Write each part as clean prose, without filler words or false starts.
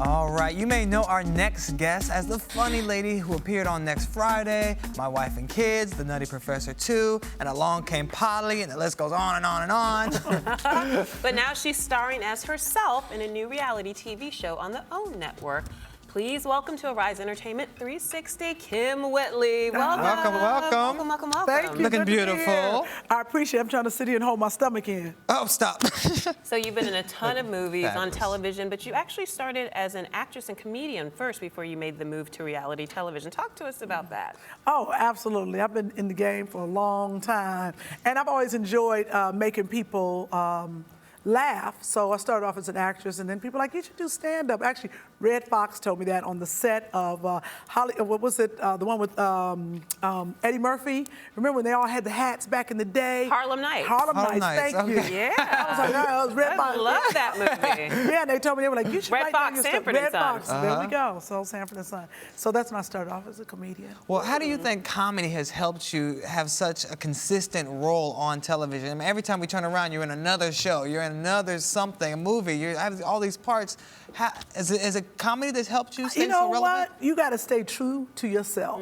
All right, you may know our next guest as the funny lady who appeared on Next Friday, My Wife and Kids, The Nutty Professor 2, and Along Came Polly, and the list goes on and on and on. But now she's starring as herself in a new reality TV show on the OWN network. Please welcome to Arise Entertainment 360, Kym Whitley. Welcome. Welcome. Thank you. Looking beautiful. I appreciate it. I'm trying to sit here and hold my stomach in. Oh, stop. So you've been in a ton of movies on Fabulous. television, but you actually started as an actress and comedian first before you made the move to reality television. Talk to us about that. Oh, absolutely. I've been in the game for a long time, and I've always enjoyed making people laugh. So I started off as an actress, and then people were like, you should do stand-up. Actually, Red Fox told me that on the set of what was it? The one with Eddie Murphy. Remember when they all had the hats back in the day? Harlem Nights. Harlem Nights. Nights, Thank you. Yeah. I was like, I was Red Fox. I love that movie. Yeah, and they told me, they were like, you should Red write down Fox, your stuff. Sanford and Red Son. Fox. There we go. So Sanford and Son. So that's when I started off as a comedian. Well, how do you think comedy has helped you have such a consistent role on television? I mean, every time we turn around, you're in another show, you're in another something, a movie, you have all these parts. Is it comedy that's helped you stay You know so relevant? what? You got to stay true to yourself.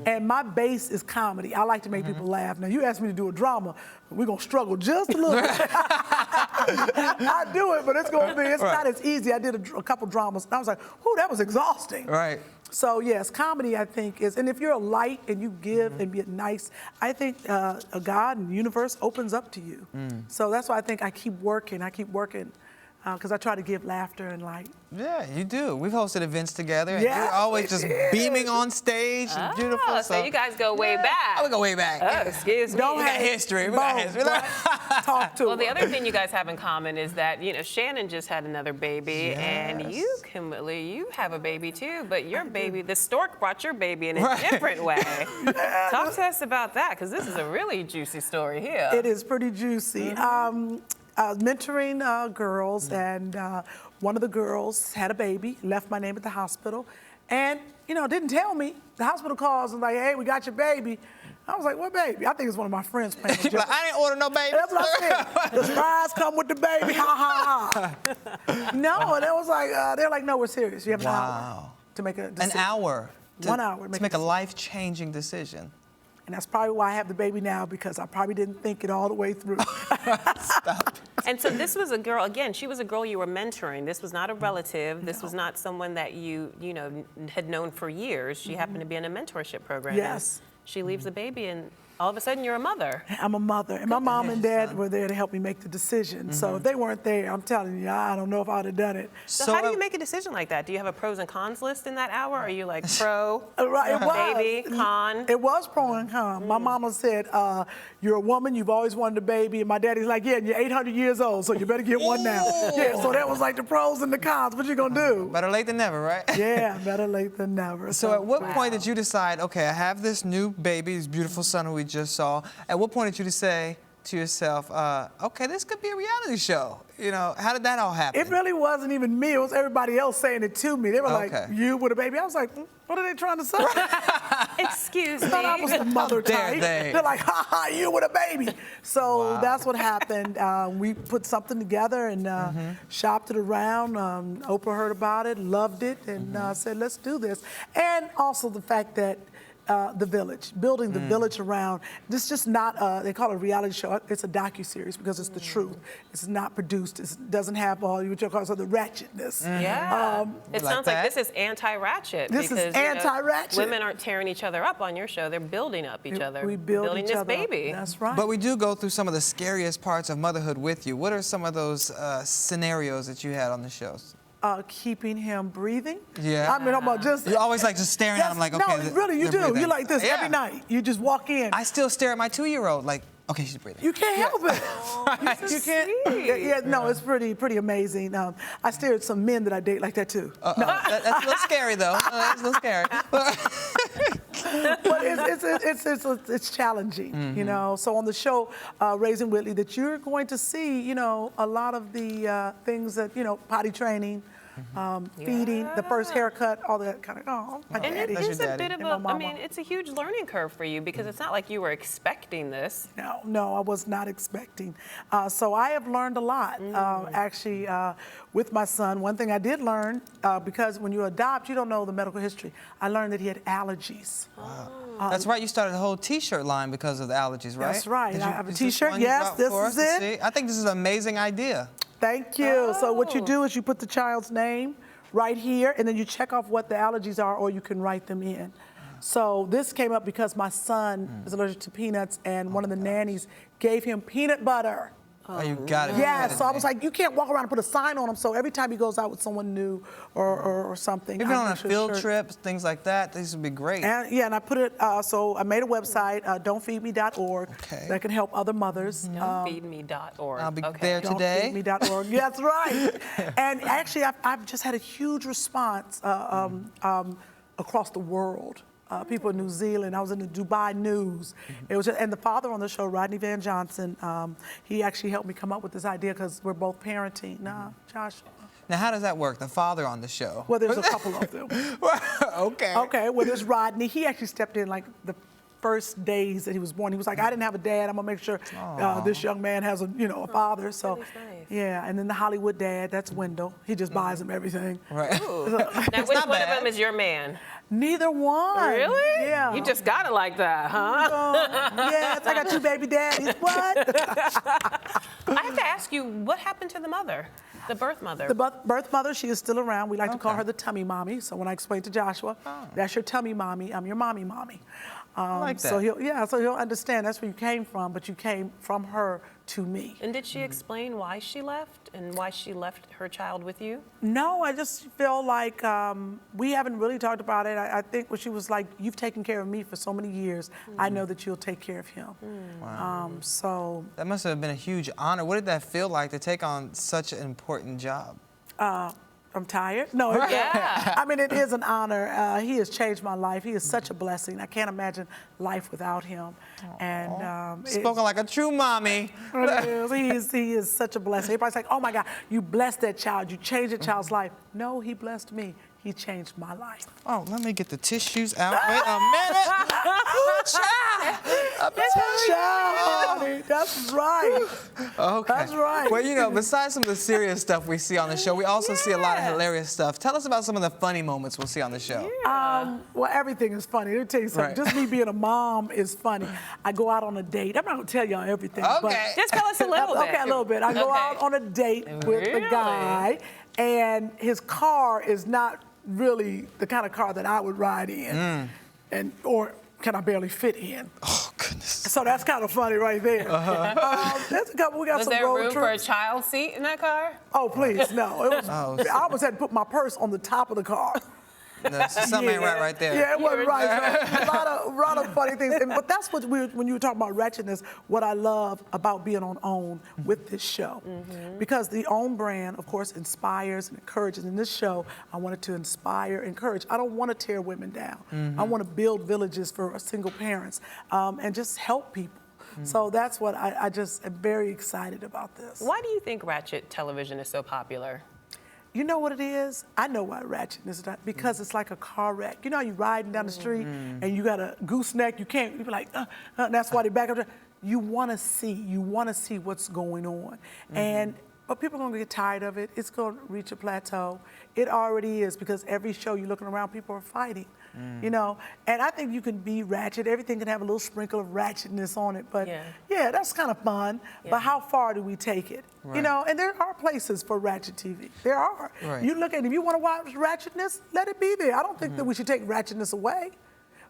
And my base is comedy. I like to make people laugh. Now, you asked me to do a drama, we're going to struggle just a little bit. I do it, but it's not as easy. I did a couple dramas, and I was like, ooh, that was exhausting. Right. So, yes, comedy, I think, is, and if you're a light and you give and be nice, I think a God and the universe opens up to you. So that's why I think I keep working, because I try to give laughter and light. Yeah, you do. We've hosted events together, and Yes, you're always just we did. beaming on stage and beautiful. So you guys go way back. We go way back. Oh, excuse me. Don't We got have history. We Bo, got history. Talk to Well, the her. other thing you guys have in common is that, you know, Shannon just had another baby, and Yes. you, Kimberly, you have a baby too, but your baby, the stork brought your baby in a different way. Talk to us about that, because this is a really juicy story here. It is pretty juicy. I was mentoring girls, and one of the girls had a baby, left my name at the hospital, and, you know, didn't tell me. The hospital calls and like, hey, we got your baby. I was like, what baby? I think it's one of my friends playing a joke. Like, I didn't order no baby. That's what I said. The surprise come with the baby, ha, ha, ha. No, and it was like, they're like, no, we're serious. You have an hour to make a decision. An hour. 1 hour. To make a life-changing decision. And that's probably why I have the baby now, because I probably didn't think it all the way through. And so this was a girl, again, she was a girl you were mentoring. This was not a relative. This was not someone that you know, had known for years. She happened to be in a mentorship program. Yes. And she leaves the baby, and all of a sudden you're a mother. I'm a mother, and my mom and dad were there to help me make the decision. So if they weren't there, I'm telling you, I don't know if I'd have done it. So how do you make a decision like that? Do you have a pros and cons list in that hour? Are you like pro, Right, it was. baby, con? It was pro and con. My mama said, you're a woman, you've always wanted a baby. And my daddy's like, yeah, and you're 800 years old, so you better get one now. Yeah, so that was like the pros and the cons. What you gonna do? Better late than never, right? Yeah, better late than never. So at what point did you decide, okay, I have this new baby, this beautiful son who we just saw. At what point did you say to yourself, okay, this could be a reality show? You know, how did that all happen? It really wasn't even me. It was everybody else saying it to me. They were like, you with a baby? I was like, what are they trying to say? Excuse me. I thought I was the mother dare type. they? They're like, ha ha, you with a baby. So that's what happened. We put something together and shopped it around. Oprah heard about it, loved it, and said, let's do this. And also the fact that the village, building the village around. This is just not, they call it a reality show. It's a docuseries because it's the truth. It's not produced. It doesn't have all what you call the ratchetness. Yeah. It Like sounds that? like this is anti-ratchet. This is because, you know, anti-ratchet. women aren't tearing each other up on your show. They're building up each other. We build building each this other up. baby. That's right. But we do go through some of the scariest parts of motherhood with you. What are some of those scenarios that you had on the shows? Keeping him breathing. Yeah. I mean, I'm about just. You always like just staring at him like, okay. No, really, you they're do. breathing. You like this Yeah. every night. You just walk in. I still stare at my 2-year-old like, okay, she's breathing. You can't help it. You can't. Yeah, no, it's pretty amazing. I stare at some men that I date like that too. That's a little scary though. That's a little scary. But it's challenging, you know. So on the show, Raising Whitley, that you're going to see, you know, a lot of the things that, you know, potty training, feeding, the first haircut, all that kind of, my And daddy. it That's is your a daddy. bit of And my a, I mama. mean, it's a huge learning curve for you because it's not like you were expecting this. No, I was not expecting. So I have learned a lot, actually, with my son. One thing I did learn, because when you adopt, you don't know the medical history. I learned that he had allergies. That's right. You started a whole T-shirt line because of the allergies, right? That's right. Did I have a is this T-shirt. one you Yes, brought this for is us to it. see? I think this is an amazing idea. Thank you. So what you Oh. do is you put the child's name right here, and then you check off what the allergies are, or you can write them in. So this came up because my son is allergic to peanuts, and one of the nannies gave him peanut butter. Oh, you got it. Yeah, so I was like, you can't walk around and put a sign on him. So every time he goes out with someone new or something, Even I on a make sure field shirt- trip, things like that, these would be great. And I put it, so I made a website, don'tfeedme.org, Okay. that can help other mothers. Feedme.org. I'll be okay. there today. Don'tfeedme.org. Yeah, that's right. And actually, I've just had a huge response across the world. People in New Zealand. I was in the Dubai News. It was and the father on the show, Rodney Van Johnson, he actually helped me come up with this idea because we're both parenting. Joshua. Now, how does that work? The father on the show. Well, there's a couple of them. Okay. Okay, well, there's Rodney. He actually stepped in like the first days that he was born. He was like, I didn't have a dad. I'm gonna make sure this young man has a father. So, That is nice. yeah. And then the Hollywood dad, that's Wendell. He just buys him everything. Right. Now, which not one bad. of them is your man? Neither one. Really? Yeah. You just got it like that, huh? Yes, I got two baby daddies. What? I have to ask you, what happened to the mother, the birth mother? The birth mother, she is still around. We like to call Okay. her the tummy mommy. So when I explain to Joshua, that's your tummy mommy, I'm your mommy mommy. like So that. so he'll understand that's where you came from, but you came from her to me. And did she explain why she left and why she left her child with you? No, I just feel like we haven't really talked about it. I think when she was like, you've taken care of me for so many years, I know that you'll take care of him. So That must have been a huge honor. What did that feel like to take on such an important job? I'm tired. No, Yeah. I mean, it is an honor. He has changed my life. He is such a blessing. I can't imagine life without him. And Spoken like a true mommy. he is such a blessing. Everybody's like, oh my God, you blessed that child. You changed that child's life. No, he blessed me. He changed my life. Oh, let me get the tissues out. Wait a minute. Ooh, child. Child, honey, that's right. Okay. That's right. Well, besides some of the serious stuff we see on the show, we also see a lot of hilarious stuff. Tell us about some of the funny moments we'll see on the show. Well, everything is funny. Let me tell you something. Right. Just me being a mom is funny. I go out on a date. I'm not going to tell y'all everything. But Okay. Just tell us a little bit. Okay, a little bit. I go Okay. out on a date with the Really? guy, and his car is not really the kind of car that I would ride in, or can I barely fit in. Oh, goodness. So that's kind of funny right there. There's a couple. We got Was some there road room for a trips. child seat in that car? Oh, please, no. It was, Oh, I almost had to put my purse on the top of the car. No, something ain't right there. Yeah, it wasn't right. So a lot of funny things. But that's what when you were talking about wretchedness, what I love about being on OWN with this show. Because the OWN brand, of course, inspires and encourages. In this show, I wanted to inspire, encourage. I don't want to tear women down. I want to build villages for single parents and just help people. So that's what I just am very excited about this. Why do you think Ratchet television is so popular? You know what it is? I know why ratchet is not, because it's like a car wreck. You know how you riding down the street and you got a gooseneck, you can't, you be like, that's why they back up. You want to see what's going on. But people are going to get tired of it. It's going to reach a plateau. It already is, because every show you're looking around, people are fighting, you know? And I think you can be ratchet. Everything can have a little sprinkle of ratchetness on it. But yeah, that's kind of fun. Yeah. But how far do we take it? Right. You know, and there are places for ratchet TV. There are. Right. You look at it, if you want to watch ratchetness, let it be there. I don't think that we should take ratchetness away,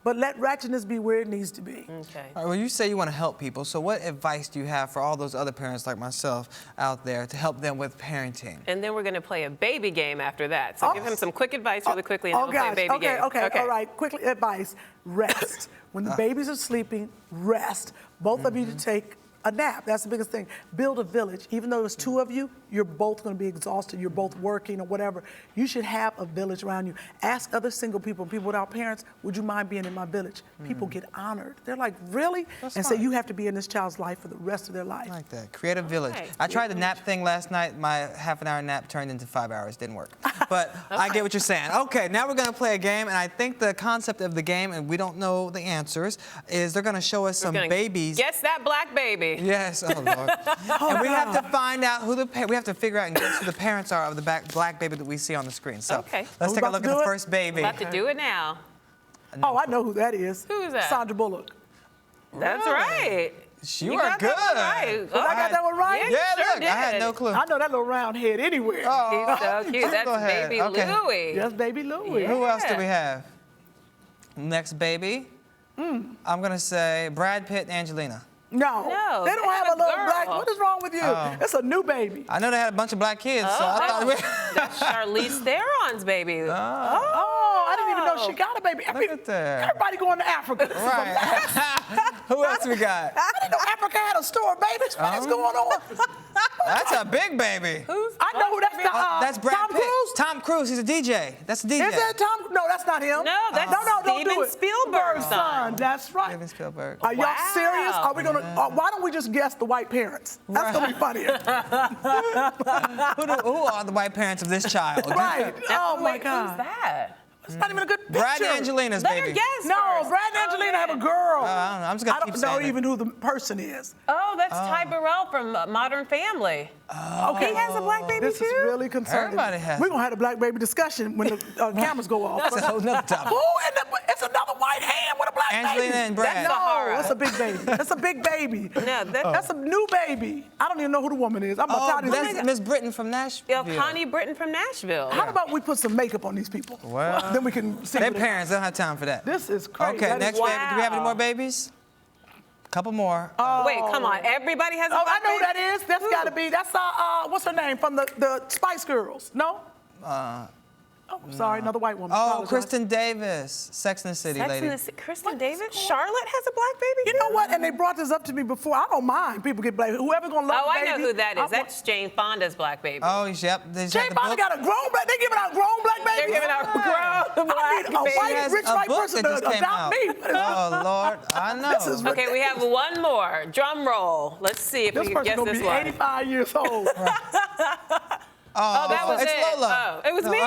but let ratchetness be where it needs to be. Okay. All right, well, you say you want to help people, so what advice do you have for all those other parents like myself out there to help them with parenting? And then we're going to play a baby game after that. So give him some quick advice really quickly, and then we'll play a baby okay, game. okay, all right. Quickly, advice: rest. When the babies are sleeping, rest. Both of you to take A nap, that's the biggest thing. Build a village. Even though there's two of you, you're both going to be exhausted. You're both working or whatever. You should have a village around you. Ask other single people, people without parents, would you mind being in my village? People get honored. They're like, really? That's and so smart. you have to be in this child's life for the rest of their life. I like that. Create a village. Right. I tried the nap thing last night. My half-an-hour nap turned into 5 hours. Didn't work. But I get what you're saying. Okay, now we're going to play a game, and I think the concept of the game, and we don't know the answers, is they're going to show us some babies. Guess that black baby. Yes, oh Lord. And we have to find out who we have to figure out and guess who the parents are of the black baby that we see on the screen. So Okay. let's Are we take a about look to at do the it? first baby. About to do it now. Oh, I know who that is. Who is that? Sandra Bullock. That's Really? right. You are got good. That one right. I got that one right? Yeah, you Yeah, sure look, I had did. no clue. I know that little round head anywhere. Oh, He's so cute. That's Go ahead. baby Okay. Louie. Yes, baby Louie. Yeah. Who else do we have? Next baby. I'm going to say Brad Pitt and Angelina. No, No, they don't they have have a a little black. girl. What is wrong with you? Oh. It's a new baby. I know they had a bunch of black kids, so I thought we... That's Charlize Theron's baby. Oh, I didn't even know she got a baby. Look at that. Everybody going to Africa. Right. Who else we got? I didn't know Africa had a store of babies. What is going on? That's a big baby. I know who that's the, That's Brad Tom Pitt. Cruise. Tom Cruise, he's a DJ. That's a DJ. Is that Tom? No, that's not him. No, that's don't do Steven it. Spielberg's son. That's right. Steven Spielberg. Are y'all Wow. serious? Are we gonna? Why don't we just guess the white parents? That's gonna be funnier. Who are the white parents of this child? Right. Oh my Wait, God. who's that? It's not even a good picture. Brad and Angelina's Let her baby. guess No, first. Brad and Angelina have a girl. I don't know. I'm just gonna I keep don't know saying it. even who the person is. Oh, that's Ty Burrell from Modern Family. Okay. He has a black baby This too? is really concerning. Everybody has We're it. gonna have a black baby discussion when the cameras go off. That's a whole nother topic. Who in the? It's another white hand with a black Angelina baby. and Brad. No, Sahara. that's a big baby. That's a big baby. No, That's a new baby. I don't even know who the woman is. I'm Oh, about to that's Miss Britton from Nashville. Connie Britton from Nashville. How about we put some makeup on these people? Well, Then we can see. Their what they- parents, they don't have time for that. This is crazy. Okay, That is- next baby. Do we have any wow. more babies? Couple more. Wait, come on. Everybody has a Oh, I black know who baby? that is. That's got to be. That's what's her name from the Spice Girls? No. Oh, sorry, another white woman. Oh, Apologize. Kristen Davis, Sex and the City Sex lady. and the Kristen Davis? Charlotte has a black baby? You know what? And they brought this up to me before. I don't mind people get black. Whoever's gonna love Oh, the I know baby, who that I is. That's Jane Fonda's black baby. Oh, yep. They just Jane have the Fonda book. got a grown black. They giving out grown black babies. They're giving out grown black I need a babies. She white, has rich a white book person that just to came adopt out. me. What is Oh, Lord. I know. This is Okay, we have one more. Drum roll. Let's see if This we can person's guess gonna this be one. 85 years old. Oh, that was it's it. Lola. Oh, it was me.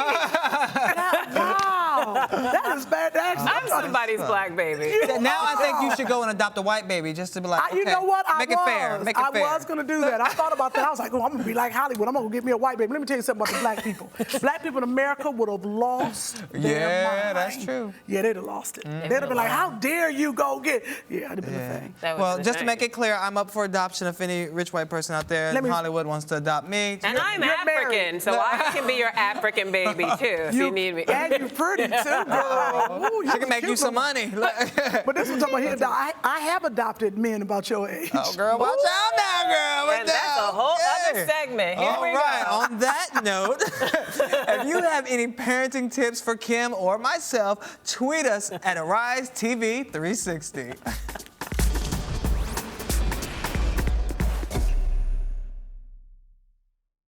Wow, that is bad. I'm somebody's black baby. Now I think you should go and adopt a white baby just to be like, okay, You know what? make it fair. Make it I fair. was going to do that. I thought about that. I was like, oh, I'm going to be like Hollywood. I'm going to get me a white baby. Let me tell you something about the black people. Black people in America would have lost their Yeah, mind. that's true. Yeah, they'd have lost it. They'd have been like, how dare you go get... Yeah, it'd have been a thing. That was Well, the just to thing. make it clear, I'm up for adoption if any rich white person out there in Hollywood wants to adopt me. And I'm you're African, married. so I can be your African baby too, if you need me. And you're pretty, too, girl. Ooh, She can make you some money. But this was talking about I have adopted men about your age. Oh, girl, watch out now, girl. Watch And that's a out. whole other Okay. segment. Here All we right, go. on that note, if you have any parenting tips for Kim or myself, tweet us at Arise TV 360.